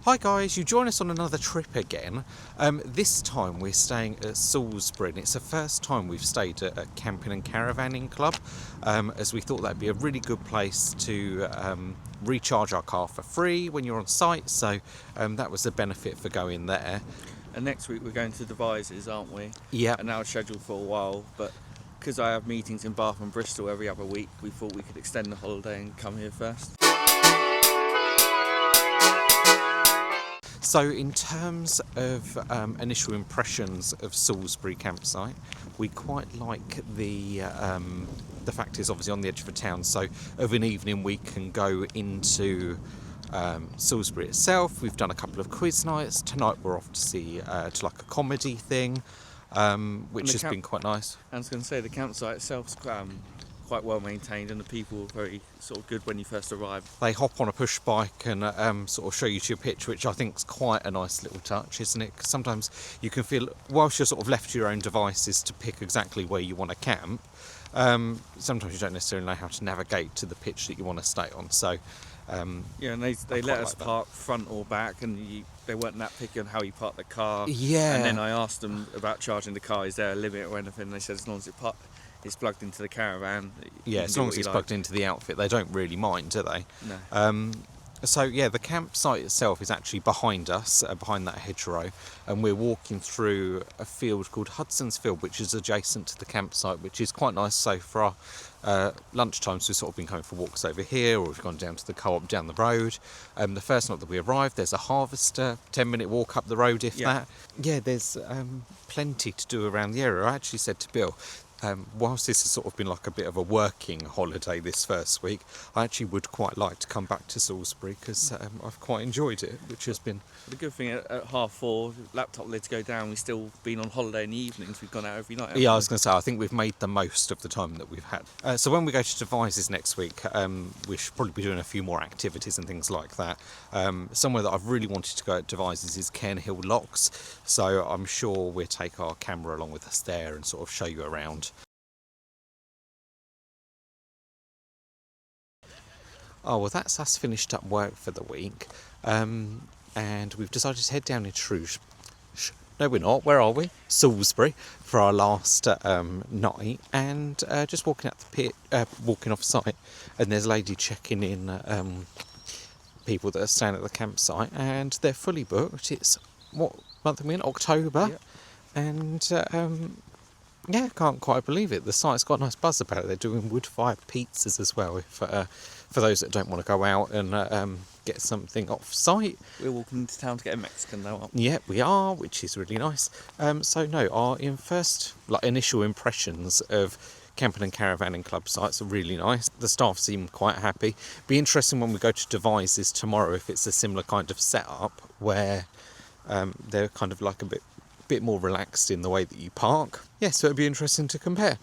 Hi guys, you join us on another trip again. This time we're staying at Salisbury, and it's the first time we've stayed at a camping and caravanning club, as we thought that'd be a really good place to recharge our car for free when you're on site, so that was the benefit for going there. And next week we're going to Devises, aren't we? Yeah. And now it's scheduled for a while, but because I have meetings in Bath and Bristol every other week, we thought we could extend the holiday and come here first. So in terms of initial impressions of Salisbury campsite, we quite like the fact is obviously on the edge of a town, so of an evening we can go into Salisbury itself. We've done a couple of quiz nights. Tonight we're off to see to like a comedy thing, which has been quite nice. I was going to say the campsite itself's quite well maintained, and the people are very sort of good when you first arrive. They hop on a push bike and sort of show you to your pitch, which I think is quite a nice little touch, isn't it? Because sometimes you can feel, whilst you're sort of left to your own devices to pick exactly where you want to camp, sometimes you don't necessarily know how to navigate to the pitch that you want to stay on. So yeah, and they let us park front or back, and they weren't that picky on how you park the car. Yeah. And then I asked them about charging the car, is there a limit or anything? And they said as long as it's plugged into the caravan. Yeah, as long as it's plugged into the outfit, they don't really mind, do they? No. So yeah, the campsite itself is actually behind us, behind that hedgerow, and we're walking through a field called Hudson's Field, which is adjacent to the campsite, which is quite nice. So for our lunchtimes, we've sort of been going for walks over here, or we've gone down to the co-op down the road. The first night that we arrived, there's a harvester, 10-minute walk up the road, if that. Yeah, there's plenty to do around the area. I actually said to Bill, whilst this has sort of been like a bit of a working holiday this first week, I actually would quite like to come back to Salisbury because I've quite enjoyed it, which has been... The good thing at 4:30, laptop lids go down, we've still been on holiday in the evenings, we've gone out every night. Yeah, I was going to say, I think we've made the most of the time that we've had. So when we go to Devises next week, we should probably be doing a few more activities and things like that. Somewhere that I've really wanted to go at Devises is Cairnhill Locks, so I'm sure we'll take our camera along with us there and sort of show you around. Oh, well, that's us finished up work for the week, and we've decided to head down into No, we're not. Where are we? Salisbury for our last night, and just walking out the pit, walking off site, and there's a lady checking in people that are staying at the campsite, and they're fully booked. It's what month are we in? October, Yep. And yeah, can't quite believe it. The site's got a nice buzz about it. They're doing wood-fired pizzas as well, if for those that don't want to go out and get something off site. We're walking into town to get a Mexican now, aren't we? Yeah, we are, which is really nice. So no, our initial impressions of camping and caravanning club sites are really nice. The staff seem quite happy. Be interesting when we go to Devises tomorrow if it's a similar kind of setup where they're kind of like a bit more relaxed in the way that you park. Yeah, so it'd be interesting to compare.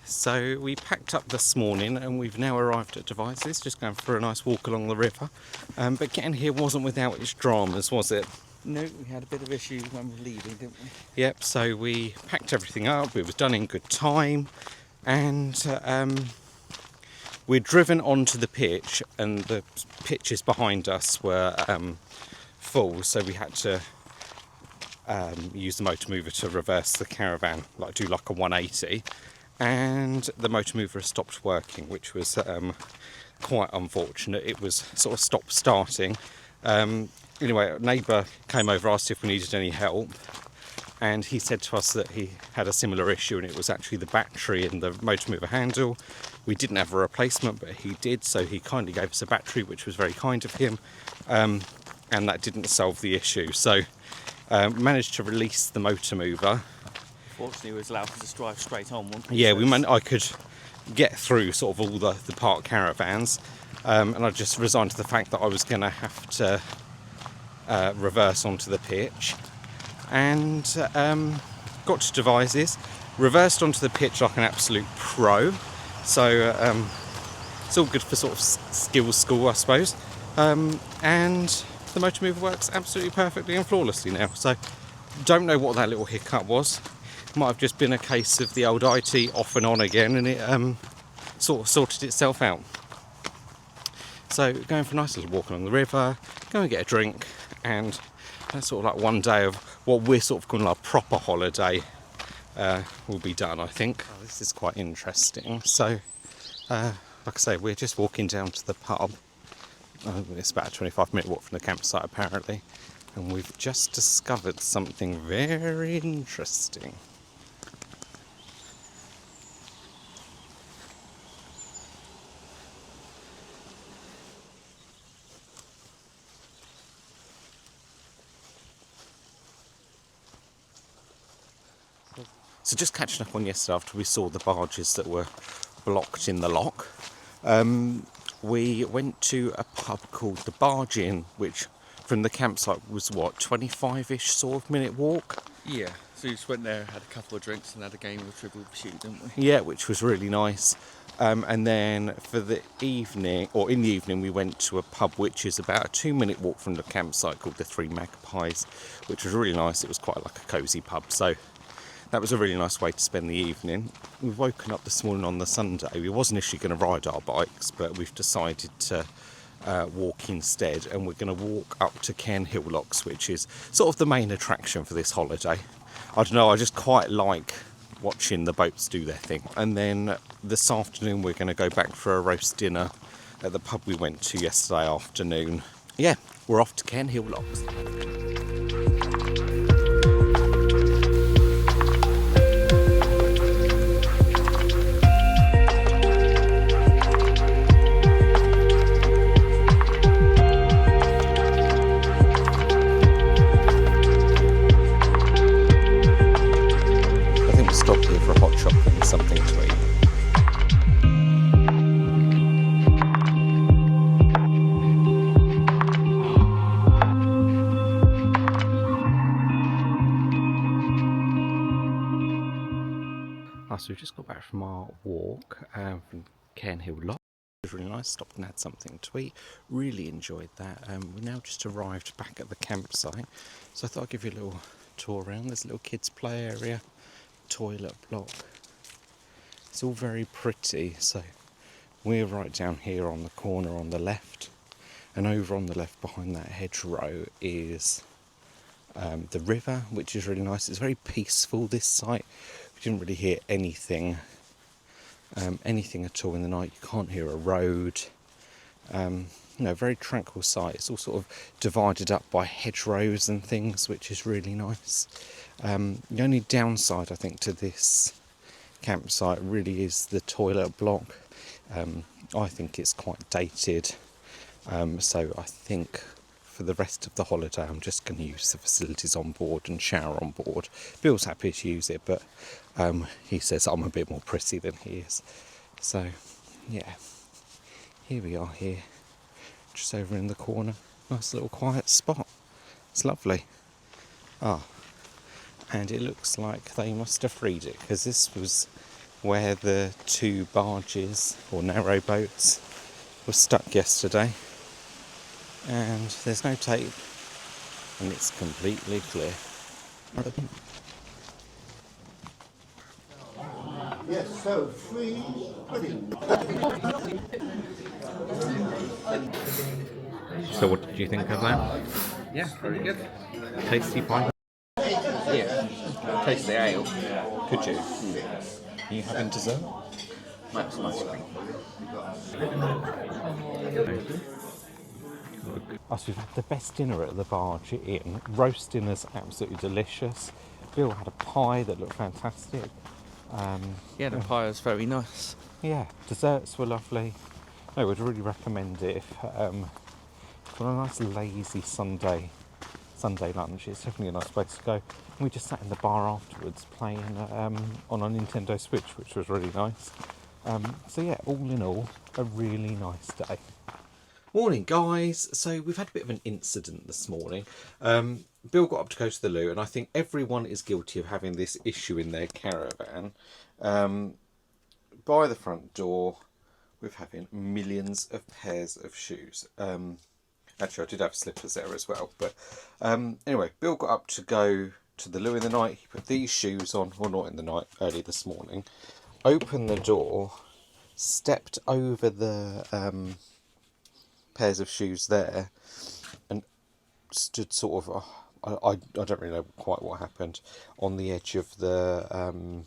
So we packed up this morning and we've now arrived at Devises, just going for a nice walk along the river. But getting here wasn't without its dramas, was it? No, we had a bit of issues when we were leaving, didn't we? Yep, so we packed everything up, it was done in good time, and we'd driven onto the pitch, and the pitches behind us were full, so we had to use the motor mover to reverse the caravan, do like a 180. And the motor mover stopped working, which was quite unfortunate. It was sort of stopped starting. Anyway, a neighbour came over, asked if we needed any help, and he said to us that he had a similar issue, and it was actually the battery in the motor mover handle. We didn't have a replacement, but he did, so he kindly gave us a battery, which was very kind of him, and that didn't solve the issue. So managed to release the motor mover. Fortunately, we was allowed to just drive straight on, wasn't we? Yeah, I could get through sort of all the parked caravans. and I just resigned to the fact that I was going to have to reverse onto the pitch, and got to Devises, reversed onto the pitch like an absolute pro. So it's all good for sort of skills school, I suppose. And the motor mover works absolutely perfectly and flawlessly now. So don't know what that little hiccup was. Might have just been a case of the old IT off and on again, and it sort of sorted itself out. So going for a nice little walk along the river, go and get a drink, and that's sort of like one day of what we're sort of calling our proper holiday will be done, I think. Oh, this is quite interesting. So like I say, we're just walking down to the pub. It's about a 25-minute walk from the campsite apparently, and we've just discovered something very interesting. So just catching up on yesterday after we saw the barges that were blocked in the lock, we went to a pub called the Barge Inn, which from the campsite was what, 25-ish sort of minute walk? Yeah, so we just went there, had a couple of drinks and had a game of Trivial Pursuit, didn't we? Yeah, which was really nice. And then for the evening, or in the evening, we went to a pub which is about a 2-minute walk from the campsite called the Three Magpies, which was really nice. It was quite like a cosy pub, so that was a really nice way to spend the evening. We've woken up this morning on the Sunday. We wasn't initially going to ride our bikes, but we've decided to walk instead, and we're going to walk up to Cairnhill Locks, which is sort of the main attraction for this holiday. I don't know, I just quite like watching the boats do their thing. And then this afternoon we're going to go back for a roast dinner at the pub we went to yesterday afternoon. Yeah, we're off to Cairnhill Locks. Stop here for a hot chocolate and something to eat. So we just got back from our walk from Cairnhill Lock. It was really nice, stopped and had something to eat. Really enjoyed that. We now just arrived back at the campsite, so I thought I'd give you a little tour around. There's a little kids play area, toilet block. It's all very pretty. So we're right down here on the corner on the left, and over on the left behind that hedgerow is the river, which is really nice. It's very peaceful, this site. We didn't really hear anything at all in the night. You can't hear a road. Very tranquil site. It's all sort of divided up by hedgerows and things, which is really nice. The only downside, I think, to this campsite really is the toilet block. I think it's quite dated, so I think for the rest of the holiday I'm just going to use the facilities on board and shower on board. Bill's happy to use it, but he says I'm a bit more prissy than he is. So yeah, here we are here, just over in the corner. Nice little quiet spot. It's lovely. And it looks like they must have freed it, because this was where the 2 barges or narrow boats were stuck yesterday, and there's no tape and it's completely clear. Yes, so free pudding. So what did you think of that? Yeah, very good. Tasty pie? Yeah, taste the ale. Could you? Are you having dessert? Might some ice cream. So we've had the best dinner at the Barge Inn. Roast dinner's absolutely delicious. Bill had a pie that looked fantastic. Yeah, the pie was very nice. Yeah, desserts were lovely. I would really recommend it if for a nice lazy Sunday lunch. It's definitely a nice place to go. And we just sat in the bar afterwards playing on a Nintendo Switch, which was really nice. So yeah, all in all, a really nice day. Morning, guys. So we've had a bit of an incident this morning. Bill got up to go to the loo, and I think everyone is guilty of having this issue in their caravan. By the front door, we're having millions of pairs of shoes. Actually, I did have slippers there as well. But anyway, Bill got up to go to the loo in the night. He put these shoes on, well, not in the night, early this morning. Opened the door, stepped over the pairs of shoes there, and stood sort of, I don't really know quite what happened, on the edge of the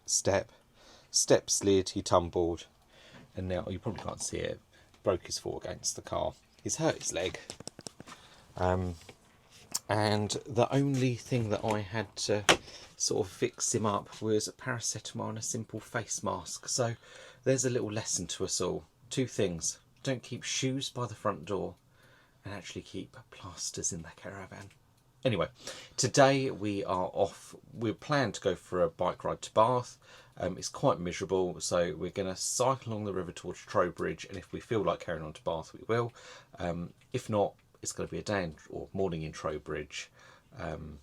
step slid, he tumbled, and now you probably can't see it, broke his foot against the car. He's hurt his leg, and the only thing that I had to sort of fix him up was paracetamol and a simple face mask. So there's a little lesson to us all. 2 things: don't keep shoes by the front door, and actually keep plasters in the caravan. Anyway, today we are off. We're planned to go for a bike ride to Bath. It's quite miserable, so we're going to cycle along the river towards Trowbridge, and if we feel like carrying on to Bath, we will. If not, it's going to be a day or morning in Trowbridge. And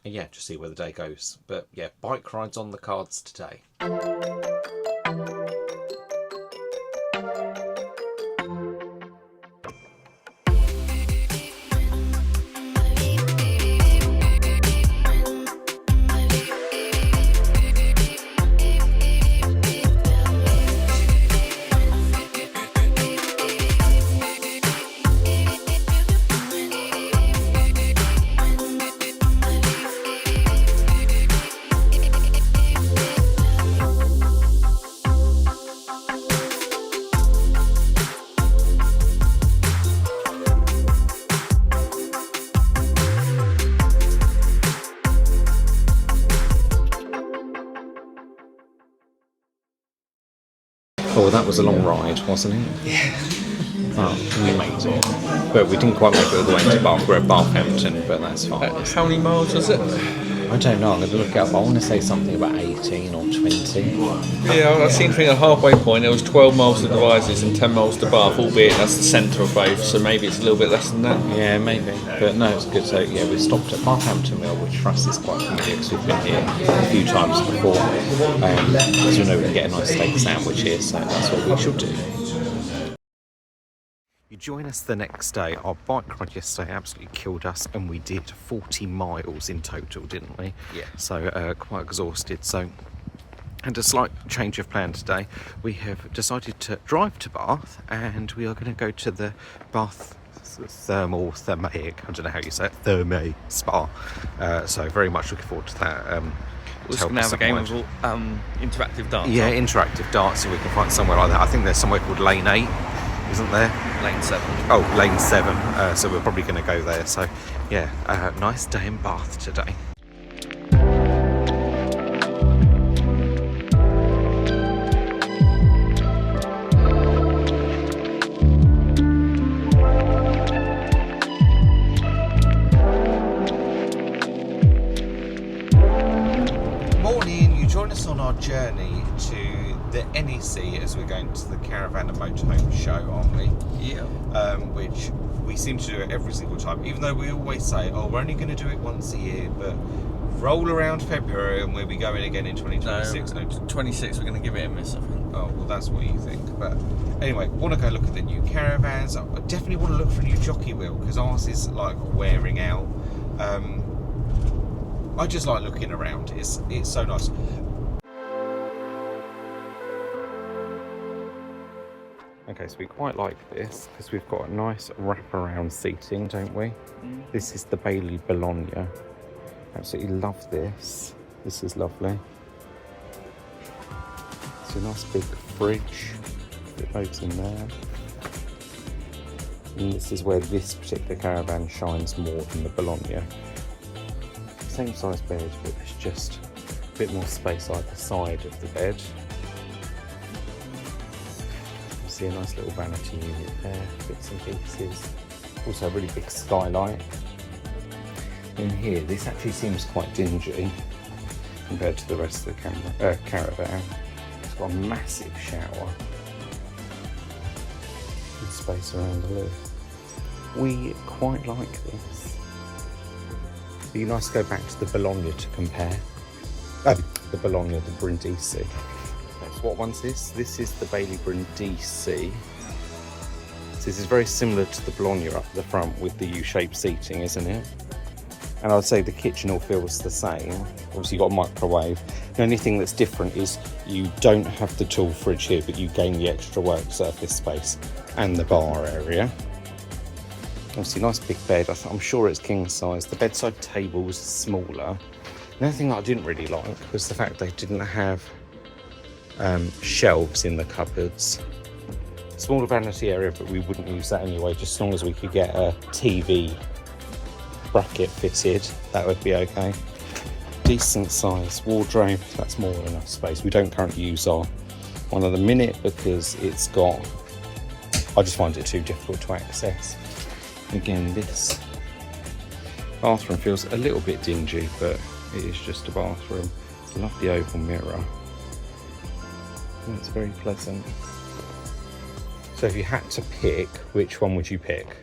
yeah, just see where the day goes. But yeah, bike rides on the cards today. Oh, that was a long ride, wasn't it? Yeah. Oh, we made it. But we didn't quite make it all the way to Bath. We're at Barhampton, but that's fine. How many miles was it? I don't know, I'm going to look it up. I want to say something about 18 or 20. Yeah, I seem to think at halfway point there was 12 miles to Devises and 10 miles to Bath, albeit that's the centre of both, so maybe it's a little bit less than that. Yeah, maybe. But no, it's good. So yeah, we stopped at Barhampton Mill, which for us is quite familiar because we've been here a few times before. As you know, we can get a nice steak sandwich here, so that's what we should do. You join us the next day. Our bike ride yesterday absolutely killed us, and we did 40 miles in total, didn't we? Yeah. So quite exhausted. So had a slight change of plan today. We have decided to drive to Bath, and we are going to go to the Bath thermaic, I don't know how you say it, thermae spa. So very much looking forward to that. We're going to have a game of interactive darts. Yeah, interactive darts, so we can find somewhere like that. I think there's somewhere called Lane 8. Isn't there? Lane 7. Oh, Lane 7. So we're probably going to go there. So, yeah, nice day in Bath today. Morning. You join us on our journey to the NEC as we're going to the Caravan and Motorhome show, aren't we? Yeah. Which we seem to do it every single time, even though we always say, oh, we're only going to do it once a year, but roll around February and we'll be going again in 2026. No, 26 we're going to give it a miss, I think. Oh, well, that's what you think. But anyway, want to go look at the new caravans. I definitely want to look for a new jockey wheel because ours is like wearing out. I just like looking around. It's so nice. Okay, so we quite like this because we've got a nice wraparound seating, don't we? Mm. This is the Bailey Bologna. Absolutely love this. This is lovely. It's a nice big fridge. Put those in there. And this is where this particular caravan shines more than the Bologna. Same size bed, but there's just a bit more space either side of the bed. See a nice little vanity unit there, bits and pieces. Also a really big skylight. In here, this actually seems quite dingy compared to the rest of the caravan. It's got a massive shower. It's space around the loo. We quite like this. It'd be nice to go back to the Bologna to compare. The Bologna, the Brindisi. So what one's this? This is the Bailey Brindisi. So this is very similar to the Bologna up the front with the U-shaped seating, isn't it? And I'd say the kitchen all feels the same. Obviously you've got a microwave. The only thing that's different is you don't have the tall fridge here, but you gain the extra work surface space and the bar area. Obviously nice big bed. I'm sure it's king size. The bedside table was smaller. Another thing that I didn't really like was the fact they didn't have shelves in the cupboards. Smaller vanity area, but we wouldn't use that anyway, just as long as we could get a TV bracket fitted, that would be okay. Decent size wardrobe, that's more than enough space. We don't currently use our one at the minute because it's got, I just find it too difficult to access. Again, this bathroom feels a little bit dingy, but it is just a bathroom. I love the oval mirror. It's very pleasant. So if you had to pick, which one would you pick?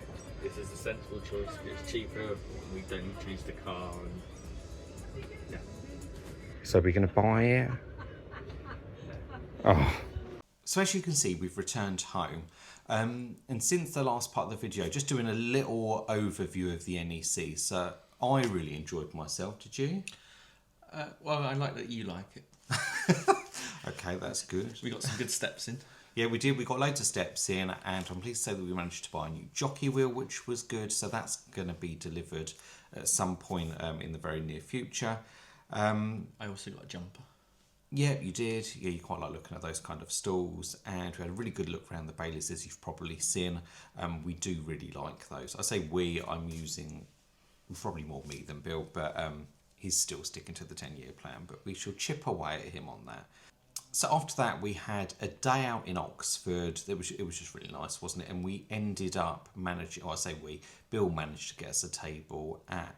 This is a sensible choice. It's cheaper. We don't need to use the car. And yeah. So we're going to buy it. Oh. So as you can see, we've returned home. And since the last part of the video, just doing a little overview of the NEC. So I really enjoyed myself. Did you? Well, I like that you like it. Okay, that's good. We got some good steps in. Yeah, we did. We got loads of steps in, and I'm pleased to say that we managed to buy a new jockey wheel, which was good. So that's going to be delivered at some point in the very near future. I also got a jumper. Yeah, you did. Yeah, you quite like looking at those kind of stalls, and we had a really good look around the Baileys, as you've probably seen. We do really like those. I say I'm using probably more me than Bill, but he's still sticking to the 10-year plan. But we shall chip away at him on that. So after that, we had a day out in Oxford. It was just really nice, wasn't it? And we ended up managing, Bill managed to get us a table at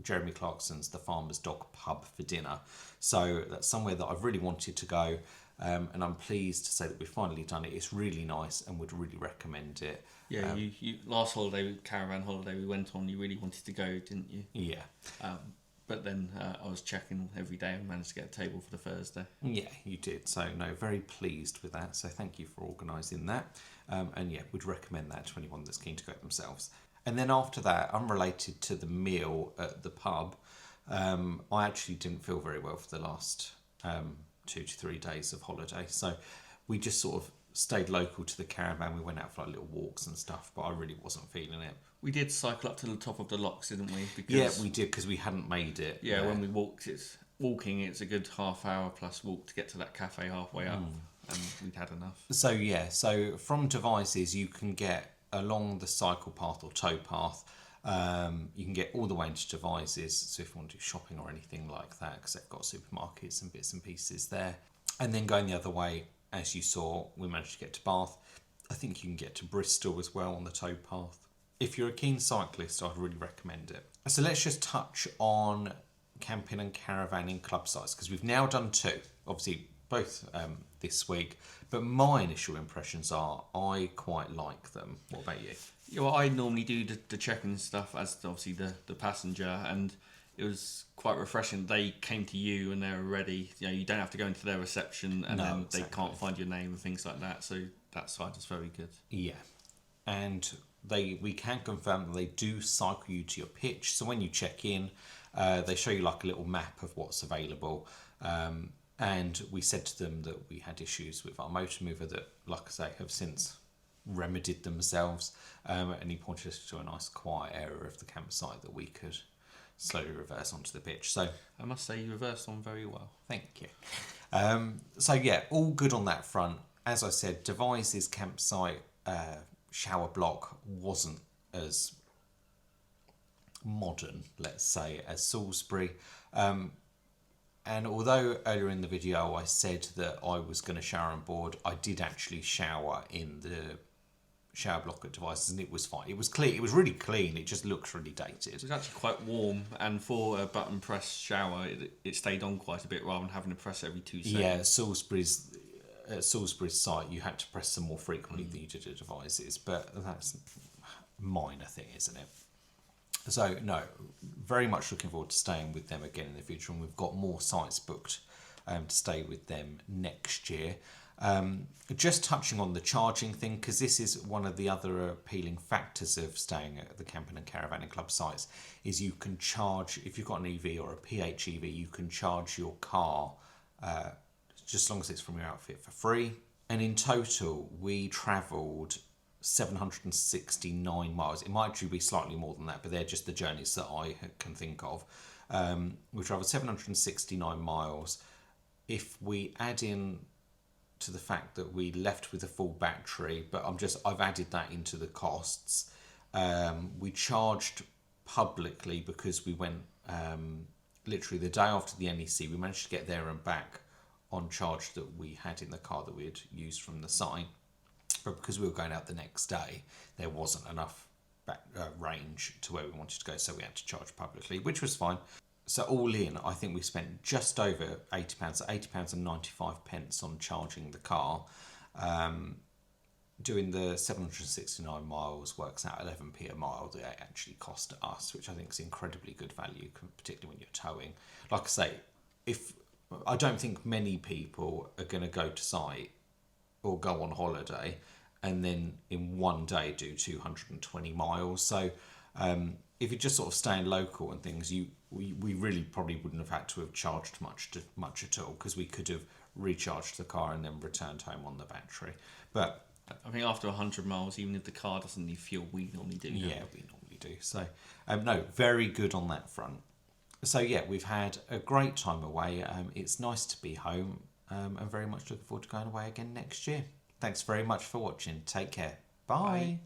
Jeremy Clarkson's The Farmer's Dog pub for dinner. So that's somewhere that I've really wanted to go, and I'm pleased to say that we've finally done it. It's really nice and would really recommend it. Yeah, you last holiday, caravan holiday we went on, you really wanted to go, didn't you? Yeah. But then I was checking every day and managed to get a table for the Thursday. Yeah, you did. So, no, very pleased with that. So thank you for organising that. And yeah, would recommend that to anyone that's keen to go themselves. And then after that, unrelated to the meal at the pub, I actually didn't feel very well for the last 2 to 3 days of holiday. So we just sort of stayed local to the caravan. We went out for like little walks and stuff, but I really wasn't feeling it. We did cycle up to the top of the locks, didn't we? Because, yeah, we did, because we hadn't made it. Yeah, when we walked, it's a good half hour plus walk to get to that cafe halfway up, and we'd had enough. So yeah, so from Devises you can get along the cycle path or tow path. You can get all the way into Devises, so if you want to do shopping or anything like that, because they've got supermarkets and bits and pieces there. And then going the other way, as you saw, we managed to get to Bath. I think you can get to Bristol as well on the tow path. If you're a keen cyclist, I'd really recommend it. So let's just touch on camping and caravanning club sites, because we've now done 2, obviously both this week, but my initial impressions are I quite like them. What about you? Yeah, well, I normally do the check-in stuff as obviously the passenger, and it was quite refreshing. They came to you and they were ready. You know, you don't have to go into their reception and then exactly. They can't find your name and things like that. So that side is very good. Yeah, and we can confirm that they do cycle you to your pitch. So when you check in, they show you like a little map of what's available. And we said to them that we had issues with our motor mover that, like I say, have since remedied themselves. And he pointed us to a nice quiet area of the campsite that we could slowly reverse onto the pitch. So I must say you reversed on very well. Thank you. So yeah, all good on that front. As I said, Devises campsite shower block wasn't as modern, let's say, as Salisbury. And although earlier in the video I said that I was going to shower on board, I did actually shower in the shower block at Devises, and it was fine. It was clean. It was really clean. It just looks really dated. It was actually quite warm, and for a button press shower, it stayed on quite a bit rather than having to press every 2 seconds. Yeah, Salisbury's at Salisbury's site you had to press them more frequently than you did at Devises, but that's a minor thing, isn't it? So no, very much looking forward to staying with them again in the future, and we've got more sites booked to stay with them next year. Just touching on the charging thing, because this is one of the other appealing factors of staying at the Camping and Caravanning Club sites, is you can charge, if you've got an EV or a PHEV, you can charge your car just as long as it's from your outfit for free. And in total, we travelled 769 miles. It might actually be slightly more than that, but they're just the journeys that I can think of. We travelled 769 miles. If we add in to the fact that we left with a full battery, but I've added that into the costs. We charged publicly because we went literally the day after the NEC. We managed to get there and back on charge that we had in the car that we had used from the site, but because we were going out the next day, there wasn't enough range to where we wanted to go, so we had to charge publicly, which was fine. So all in, I think we spent just over £80, so £80.95 on charging the car. Doing the 769 miles works out 11p a mile that it actually cost us, which I think is incredibly good value, particularly when you're towing. Like I say, I don't think many people are going to go to site or go on holiday and then in one day do 220 miles. So if you're just sort of staying local and things, we really probably wouldn't have had to have charged much at all, because we could have recharged the car and then returned home on the battery. But I think after 100 miles, even if the car doesn't need fuel, we normally do. Yeah, we normally do. So no, very good on that front. So yeah, we've had a great time away. It's nice to be home, and very much looking forward to going away again next year. Thanks very much for watching. Take care. Bye.